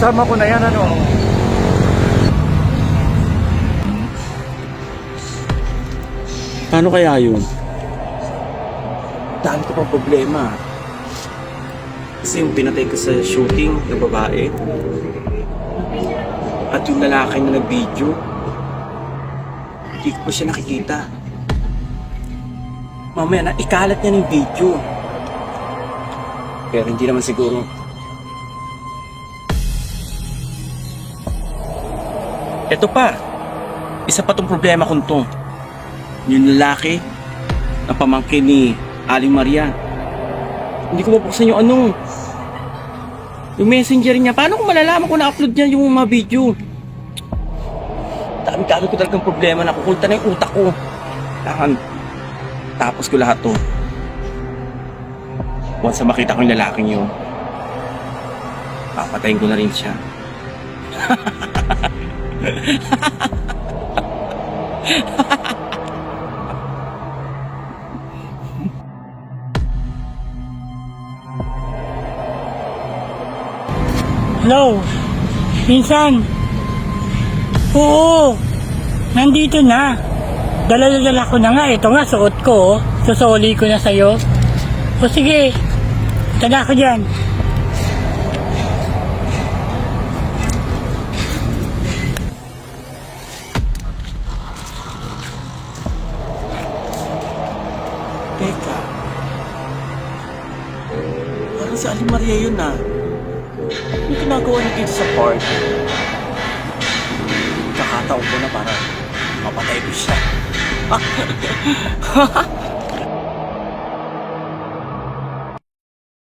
kasama ko na yan, ano? Paano kaya yun? Dami ko pang problema. Kasi yung pinatay ko sa shooting ng babae at yung lalaki na nag-video, hindi ko pa siya nakikita. Mamaya na ikalat niya ng video. Pero hindi naman siguro. Ito pa, isa pa tong problema kong to. Yung lalaki na pamangkin ni Aling Maria. Hindi ko mabuksan yung yung messenger niya. Paano ko malalaman kung na-upload niya yung mga video? Dami ko talagang problema. Nakukulta na yung utak ko. Tapos ko lahat to. Once na makita ko yung lalaking yun, papatayin ko na rin siya. Hello? Minsan? Oo, nandito na. Dala ko na nga. Ito nga, suot ko. Susuli ko na sa'yo. O sige, tala ko dyan. Teka. Parang si Aling Maria yun ah. Yung ginagawa niya dito sa park. Kakataon ko na para mapatay ko siya.